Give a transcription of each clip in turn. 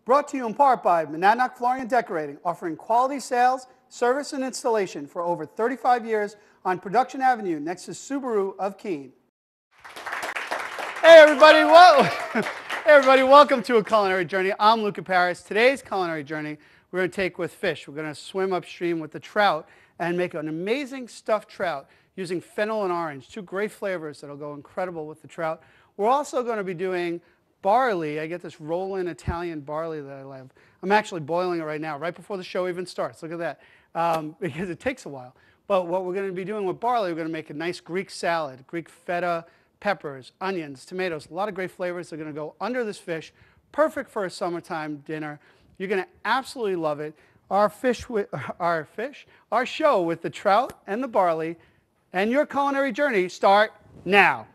Brought to you in part by Monadnock Flooring and Decorating, offering quality sales, service, and installation for over 35 years on Production Avenue next to Subaru of Keene. Hey everybody, welcome to A Culinary Journey. I'm Luca. Today's culinary journey we're going to take with fish. We're going to swim upstream with the trout and make an amazing stuffed trout using fennel and orange, two great flavors that'll go incredible with the trout. We're also going to be doing barley. I get this roll-in Italian barley that I love. I'm actually boiling it right now, right before the show even starts. Look at that, because it takes a while. But what we're going to be doing with barley, we're going to make a nice Greek salad, Greek feta, peppers, onions, tomatoes, a lot of great flavors. They're going to go under this fish, perfect for a summertime dinner. You're going to absolutely love it. Our show with the trout and the barley and your culinary journey start now.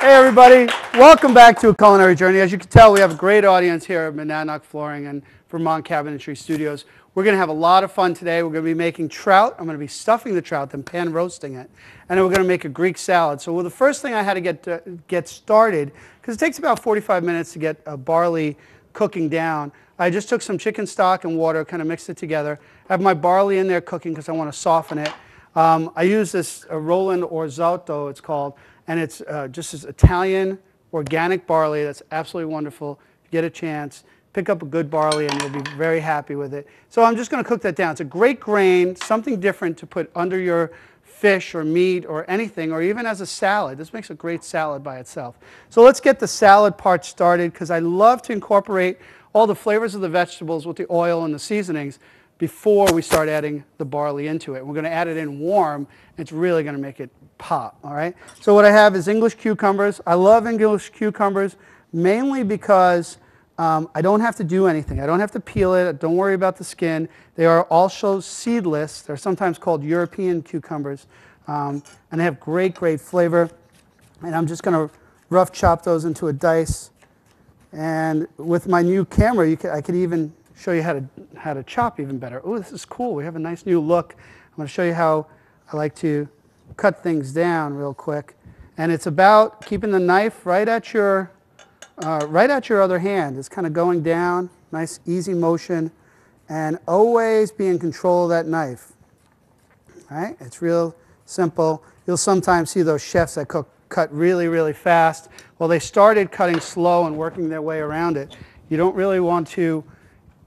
Hey everybody, welcome back to A Culinary Journey. As you can tell, we have a great audience here at Monadnock Flooring and Vermont Cabinetry Studios. We're going to have a lot of fun today. We're going to be making trout. I'm going to be stuffing the trout, then pan roasting it. And then we're going to make a Greek salad. So the first thing I had to get started, because it takes about 45 minutes to get a barley cooking down, I just took some chicken stock and water, kind of mixed it together. I have my barley in there cooking because I want to soften it. I use this roll-in orzo, it's called. And it's just this Italian organic barley that's absolutely wonderful. If you get a chance, pick up a good barley and you'll be very happy with it. So I'm just going to cook that down. It's a great grain, something different to put under your fish or meat or anything, or even as a salad. This makes a great salad by itself. So let's get the salad part started, because I love to incorporate all the flavors of the vegetables with the oil and the seasonings before we start adding the barley into it. We're going to add it in warm. It's really going to make it pop, all right? So what I have is English cucumbers. I love English cucumbers mainly because I don't have to do anything. I don't have to peel it. Don't worry about the skin. They are also seedless. They're sometimes called European cucumbers. And they have great, great flavor. And I'm just going to rough chop those into a dice. And with my new camera, I could even show you how to chop even better. Oh, this is cool. We have a nice new look. I'm going to show you how I like to cut things down real quick. And it's about keeping the knife right at your other hand. It's kind of going down, nice easy motion, and always be in control of that knife. All right? It's real simple. You'll sometimes see those chefs that cut really, really fast. Well, they started cutting slow and working their way around it. You don't really want to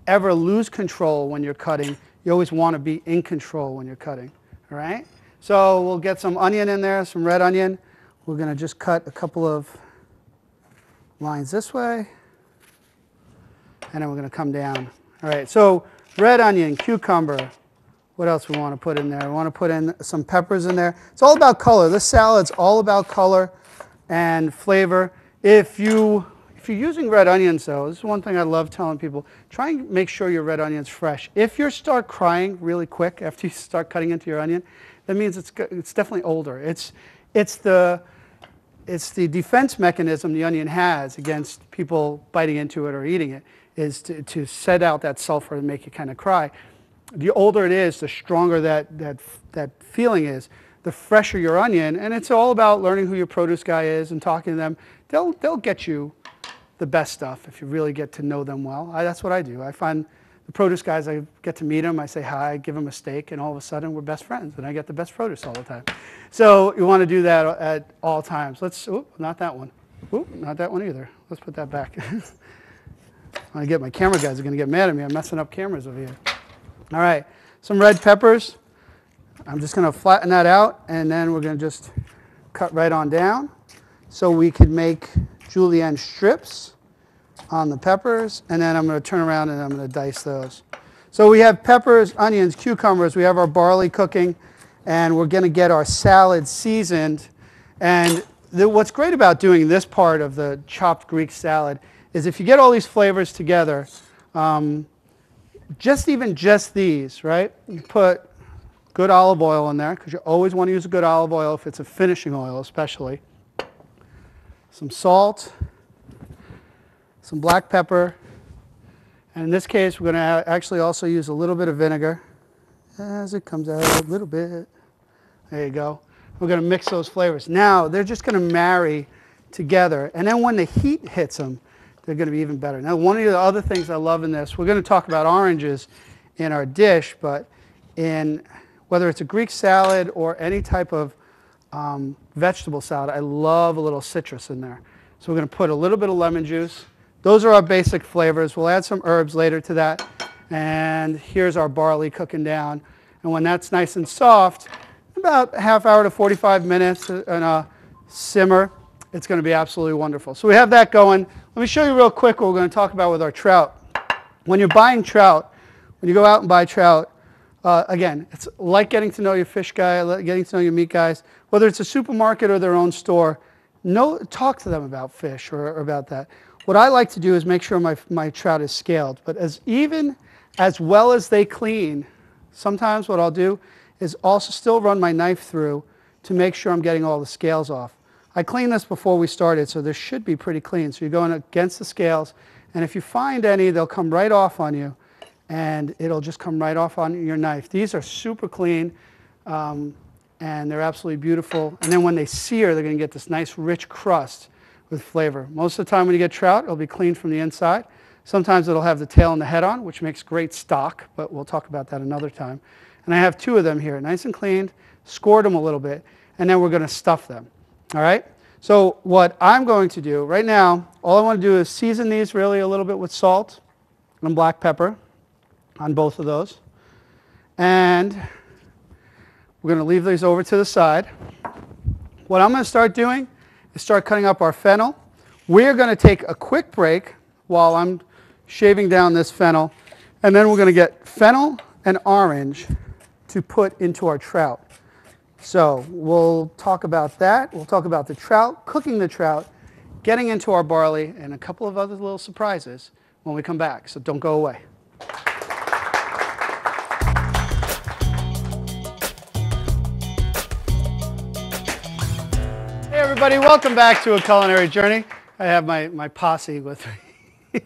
ever lose control when you're cutting. You always want to be in control when you're cutting. All right? So we'll get some onion in there, some red onion. We're going to just cut a couple of lines this way. And then we're going to come down. All right, so red onion, cucumber. What else we want to put in there? We want to put in some peppers in there. It's all about color. This salad's all about color and flavor. If you're using red onions, though, this is one thing I love telling people. Try and make sure your red onion's fresh. If you start crying really quick after you start cutting into your onion, that means it's definitely older. It's the defense mechanism the onion has against people biting into it or eating it, is to set out that sulfur and make you kind of cry. The older it is, the stronger that feeling is, the fresher your onion. And it's all about learning who your produce guy is and talking to them. They'll get you the best stuff if you really get to know them well. That's what I do. I find the produce guys, I get to meet them, I say hi, give them a steak, and all of a sudden we're best friends, and I get the best produce all the time. So you want to do that at all times. Not that one. Not that one either. Let's put that back. I get my camera guys are going to get mad at me. I'm messing up cameras over here. All right, some red peppers. I'm just going to flatten that out, and then we're going to just cut right on down so we could make julienne strips on the peppers, and then I'm going to turn around and I'm going to dice those. So we have peppers, onions, cucumbers, we have our barley cooking, and we're going to get our salad seasoned. And what's great about doing this part of the chopped Greek salad is if you get all these flavors together, just these, right? You put good olive oil in there, because you always want to use a good olive oil if it's a finishing oil especially. Some salt, some black pepper, and in this case we're going to actually also use a little bit of vinegar as it comes out a little bit. There you go. We're going to mix those flavors. Now they're just going to marry together, and then when the heat hits them, they're going to be even better. Now, one of the other things I love in this, we're going to talk about oranges in our dish, but in whether it's a Greek salad or any type of vegetable salad, I love a little citrus in there. So we're going to put a little bit of lemon juice. Those are our basic flavors. We'll add some herbs later to that. And here's our barley cooking down. And when that's nice and soft, about a half hour to 45 minutes in a simmer, it's going to be absolutely wonderful. So we have that going. Let me show you real quick what we're going to talk about with our trout. When you're buying trout, when you go out and buy trout, again, it's like getting to know your fish guy, getting to know your meat guys. Whether it's a supermarket or their own store, talk to them about fish or about that. What I like to do is make sure my trout is scaled. But even as well as they clean, sometimes what I'll do is also still run my knife through to make sure I'm getting all the scales off. I cleaned this before we started, so this should be pretty clean. So you're going against the scales, and if you find any, they'll come right off on you, and it'll just come right off on your knife. These are super clean, and they're absolutely beautiful. And then when they sear, they're going to get this nice rich crust with flavor. Most of the time when you get trout, it'll be clean from the inside. Sometimes it'll have the tail and the head on, which makes great stock, but we'll talk about that another time. And I have two of them here, nice and cleaned, scored them a little bit, and then we're going to stuff them. All right? So what I'm going to do right now, all I want to do is season these really a little bit with salt and black pepper on both of those. And we're going to leave these over to the side. What I'm going to start doing is start cutting up our fennel. We're going to take a quick break while I'm shaving down this fennel, and then we're going to get fennel and orange to put into our trout. So we'll talk about that. We'll talk about the trout, cooking the trout, getting into our barley, and a couple of other little surprises when we come back. So don't go away. Hey everybody, welcome back to A Culinary Journey. I have my posse with me.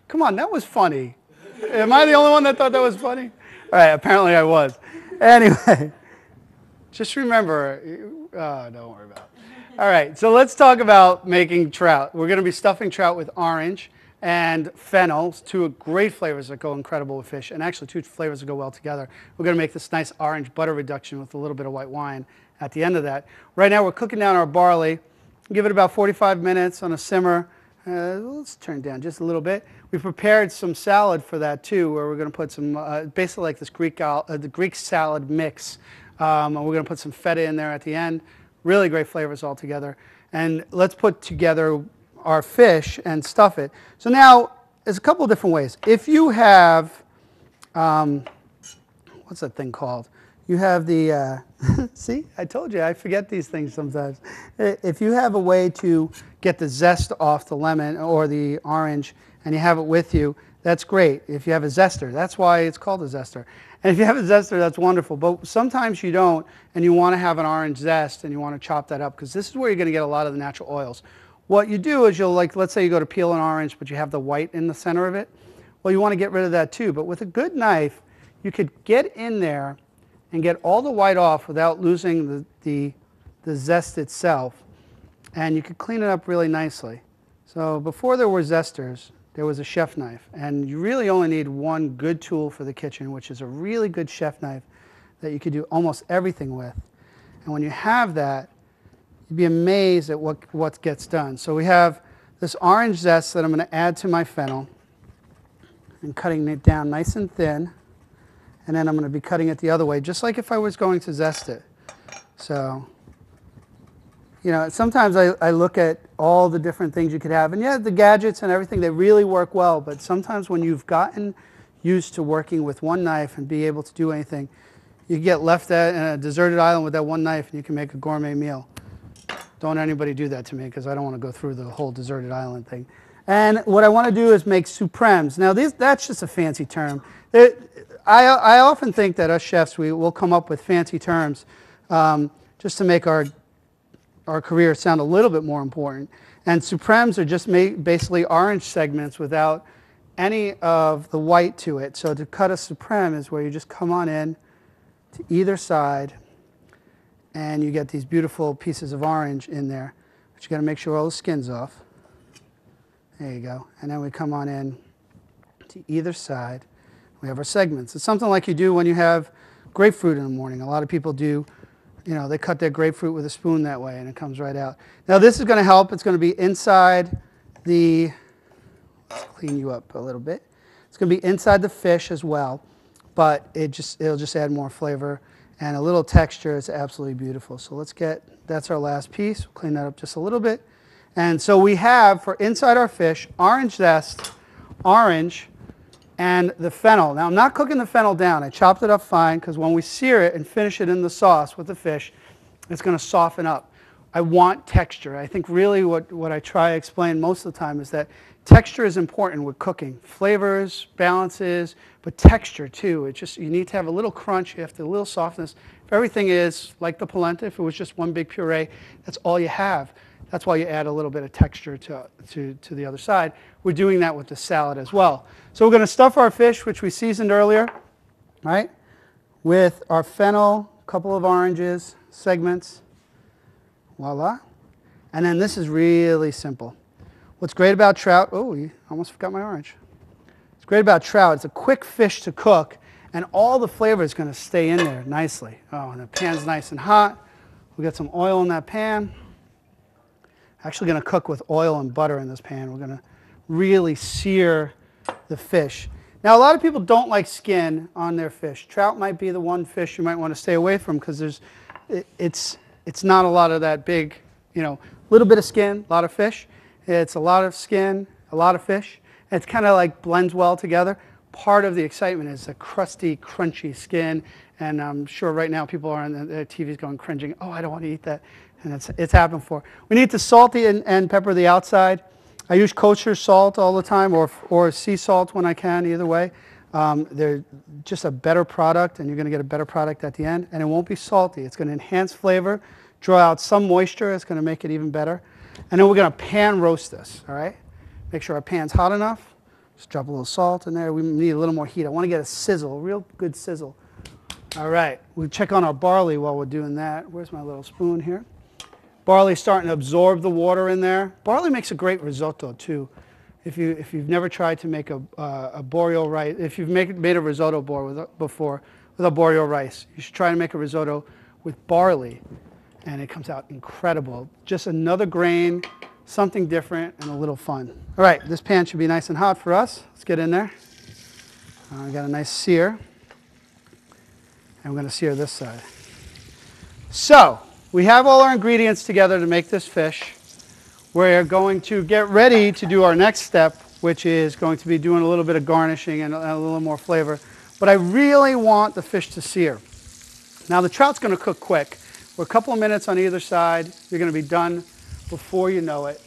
Come on, that was funny. Am I the only one that thought that was funny? All right, apparently I was. Anyway. Just remember, don't worry about it. All right, so let's talk about making trout. We're going to be stuffing trout with orange and fennel, two great flavors that go incredible with fish, and actually two flavors that go well together. We're going to make this nice orange butter reduction with a little bit of white wine at the end of that. Right now we're cooking down our barley. Give it about 45 minutes on a simmer. Let's turn it down just a little bit. We prepared some salad for that too, where we're going to put some, basically like this the Greek salad mix. And we're going to put some feta in there at the end. Really great flavors all together. And let's put together our fish and stuff it. So now, there's a couple of different ways. If you have, what's that thing called? You have the, see, I told you, I forget these things sometimes. If you have a way to get the zest off the lemon or the orange and you have it with you, that's great. If you have a zester, that's why it's called a zester. And if you have a zester, that's wonderful. But sometimes you don't, and you want to have an orange zest, and you want to chop that up, because this is where you're going to get a lot of the natural oils. What you do is you'll, like, let's say you go to peel an orange, but you have the white in the center of it. Well, you want to get rid of that too. But with a good knife, you could get in there and get all the white off without losing the zest itself. And you could clean it up really nicely. So before there were zesters, there was a chef knife, and you really only need one good tool for the kitchen, which is a really good chef knife that you could do almost everything with. And when you have that, you'd be amazed at what gets done. So we have this orange zest that I'm going to add to my fennel and cutting it down nice and thin, and then I'm going to be cutting it the other way, just like if I was going to zest it. So You know, sometimes I look at all the different things you could have, and yeah, the gadgets and everything, they really work well, but sometimes when you've gotten used to working with one knife and be able to do anything, you get left in a deserted island with that one knife and you can make a gourmet meal. Don't anybody do that to me because I don't want to go through the whole deserted island thing. And what I want to do is make supremes. Now, that's just a fancy term. I often think that us chefs, we will come up with fancy terms just to make our career sound a little bit more important. And supremes are just basically orange segments without any of the white to it. So to cut a supreme is where you just come on in to either side and you get these beautiful pieces of orange in there. But you got to make sure all the skin's off. There you go. And then we come on in to either side. We have our segments. It's something like you do when you have grapefruit in the morning. A lot of people do, you know, they cut their grapefruit with a spoon that way and it comes right out. Now this is going to help. It's going to be inside the, let's clean you up a little bit. It's going to be inside the fish as well, but it'll just add more flavor and a little texture. It's absolutely beautiful. So let's get, that's our last piece. We'll clean that up just a little bit. And so we have, for inside our fish, orange zest, orange, and the fennel. Now I'm not cooking the fennel down. I chopped it up fine because when we sear it and finish it in the sauce with the fish, it's going to soften up. I want texture. I think really what I try to explain most of the time is that texture is important with cooking. Flavors, balances, but texture too. It's just, you need to have a little crunch, you have to, a little softness. If everything is like the polenta, if it was just one big puree, that's all you have. That's why you add a little bit of texture to the other side. We're doing that with the salad as well. So we're going to stuff our fish, which we seasoned earlier, right, with our fennel, a couple of oranges, segments, voila. And then this is really simple. What's great about trout, oh, you almost forgot my orange. What's great about trout, it's a quick fish to cook, and all the flavor is going to stay in there nicely. Oh, and the pan's nice and hot. We got some oil in that pan. Actually going to cook with oil and butter in this pan. We're going to really sear the fish. Now, a lot of people don't like skin on their fish. Trout might be the one fish you might want to stay away from because it's not a lot of that big, you know, little bit of skin, a lot of fish. It's a lot of skin, a lot of fish. It's kind of like blends well together. Part of the excitement is the crusty, crunchy skin. And I'm sure right now people are on their TVs going cringing, oh, I don't want to eat that. And it's happened for. We need to salt and pepper the outside. I use kosher salt all the time or sea salt when I can, either way. They're just a better product, and you're going to get a better product at the end. And it won't be salty. It's going to enhance flavor, draw out some moisture. It's going to make it even better. And then we're going to pan roast this, all right? Make sure our pan's hot enough. Just drop a little salt in there. We need a little more heat. I want to get a sizzle, a real good sizzle. All right, we'll check on our barley while we're doing that. Where's my little spoon here? Barley's starting to absorb the water in there. Barley makes a great risotto too. If you've never tried to make a boreal rice, if you've made a risotto before with a boreal rice, you should try to make a risotto with barley, and it comes out incredible. Just another grain, something different, and a little fun. All right, this pan should be nice and hot for us. Let's get in there. We got a nice sear, and we're going to sear this side. So we have all our ingredients together to make this fish. We're going to get ready to do our next step, which is going to be doing a little bit of garnishing and a little more flavor. But I really want the fish to sear. Now the trout's going to cook quick. We're a couple of minutes on either side. You're going to be done before you know it.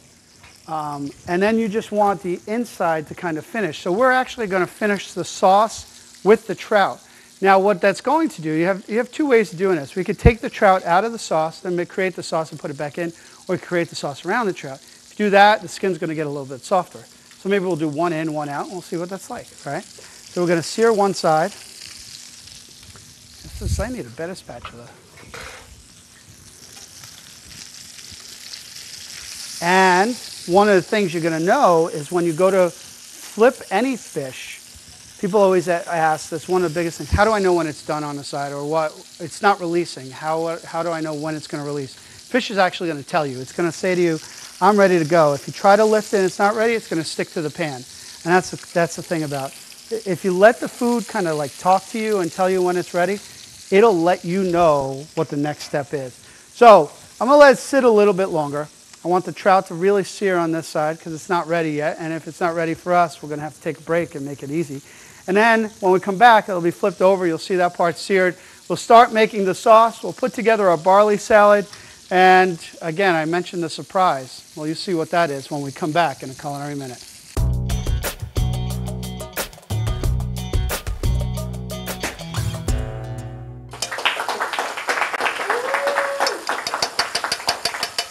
And then you just want the inside to kind of finish. So we're actually going to finish the sauce with the trout. Now what that's going to do, you have two ways of doing this. We could take the trout out of the sauce, then create the sauce and put it back in, or create the sauce around the trout. If you do that, the skin's going to get a little bit softer. So maybe we'll do one in, one out, and we'll see what that's like, right? So we're going to sear one side. I need a better spatula. And one of the things you're going to know is when you go to flip any fish, people always ask this, one of the biggest things, how do I know when it's done on the side or what? It's not releasing. How do I know when it's going to release? Fish is actually going to tell you. It's going to say to you, I'm ready to go. If you try to lift it and it's not ready, it's going to stick to the pan. And that's the thing about it. If you let the food kind of like talk to you and tell you when it's ready, it'll let you know what the next step is. So I'm going to let it sit a little bit longer. I want the trout to really sear on this side because it's not ready yet. And if it's not ready for us, we're going to have to take a break and make it easy. And then when we come back, it'll be flipped over. You'll see that part seared. We'll start making the sauce. We'll put together our barley salad. And again, I mentioned the surprise. Well, you'll see what that is when we come back in a Culinary Minute.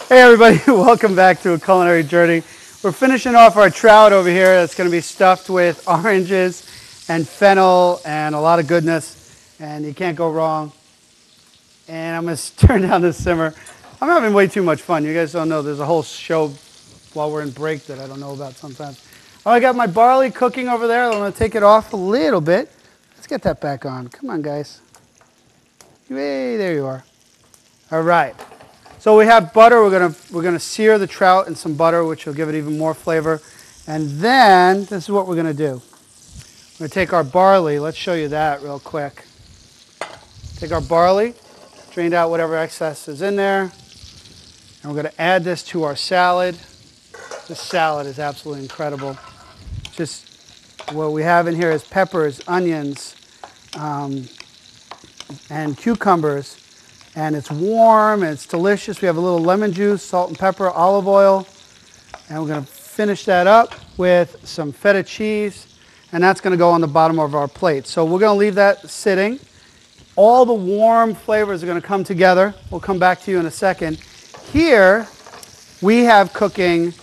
Hey everybody, welcome back to A Culinary Journey. We're finishing off our trout over here. That's going to be stuffed with oranges and fennel and a lot of goodness, and you can't go wrong. And I'm going to turn down this simmer. I'm having way too much fun. You guys don't know, there's a whole show while we're in break that I don't know about sometimes. Oh, I got my barley cooking over there. I'm going to take it off a little bit. Let's get that back on. Come on, guys. Hey, there you are. All right. So we have butter. We're gonna sear the trout in some butter, which will give it even more flavor. And then this is what we're gonna do. We're gonna take our barley. Let's show you that real quick. Take our barley, drained out whatever excess is in there, and we're gonna add this to our salad. This salad is absolutely incredible. Just what we have in here is peppers, onions, and cucumbers. And it's warm and it's delicious. We have a little lemon juice, salt and pepper, olive oil. And we're going to finish that up with some feta cheese. And that's going to go on the bottom of our plate. So we're going to leave that sitting. All the warm flavors are going to come together. We'll come back to you in a second. Here we have cooking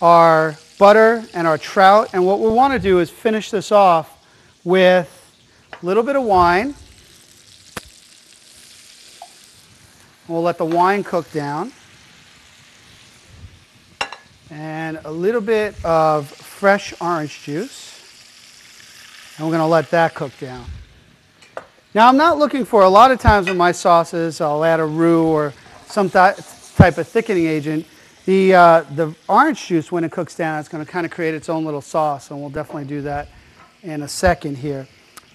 our butter and our trout. And what we want to do is finish this off with a little bit of wine. We'll let the wine cook down. And a little bit of fresh orange juice. And we're going to let that cook down. Now I'm not looking for, a lot of times in my sauces, I'll add a roux or some type of thickening agent. The orange juice, when it cooks down, it's going to kind of create its own little sauce. And we'll definitely do that in a second here.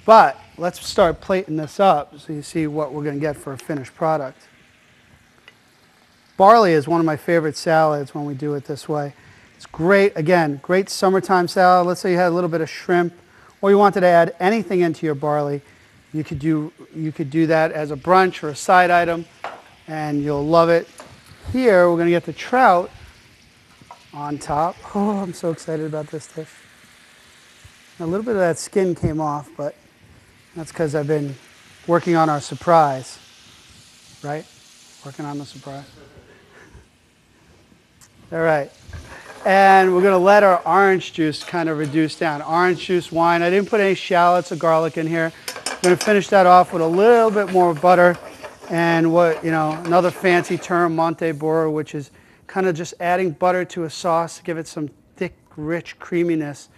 But let's start plating this up so you see what we're going to get for a finished product. Barley is one of my favorite salads when we do it this way. It's great, again, great summertime salad. Let's say you had a little bit of shrimp or you wanted to add anything into your barley. You could do that as a brunch or a side item and you'll love it. Here we're going to get the trout on top. Oh, I'm so excited about this dish. A little bit of that skin came off, but that's because I've been working on our surprise, right? Working on the surprise. All right, and we're going to let our orange juice kind of reduce down. Orange juice, wine. I didn't put any shallots or garlic in here. I'm going to finish that off with a little bit more butter and another fancy term, Monte Burro, which is kind of just adding butter to a sauce to give it some thick, rich creaminess.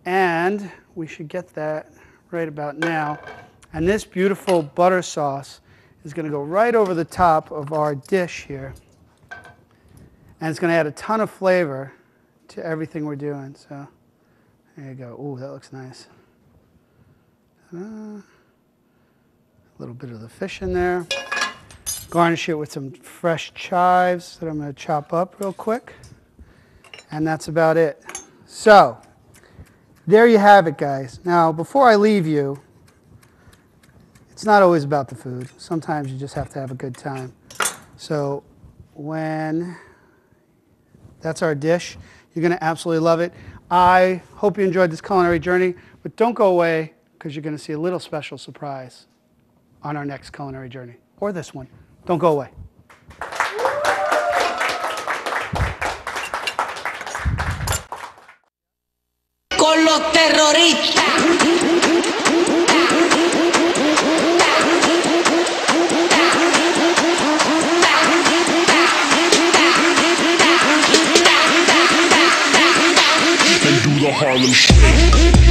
And we should get that right about now. And this beautiful butter sauce is going to go right over the top of our dish here. And it's going to add a ton of flavor to everything we're doing. So there you go. Ooh, that looks nice. A little bit of the fish in there. Garnish it with some fresh chives that I'm going to chop up real quick. And that's about it. So there you have it, guys. Now, before I leave you, it's not always about the food. Sometimes you just have to have a good time. So that's our dish. You're going to absolutely love it. I hope you enjoyed this culinary journey, but don't go away because you're going to see a little special surprise on our next culinary journey, or this one. Don't go away. Con los terroristas. The Harlem Shake.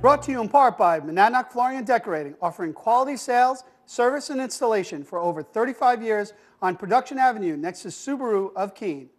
Brought to you in part by Monadnock Flooring and Decorating, offering quality sales, service, and installation for over 35 years on Production Avenue next to Subaru of Keene.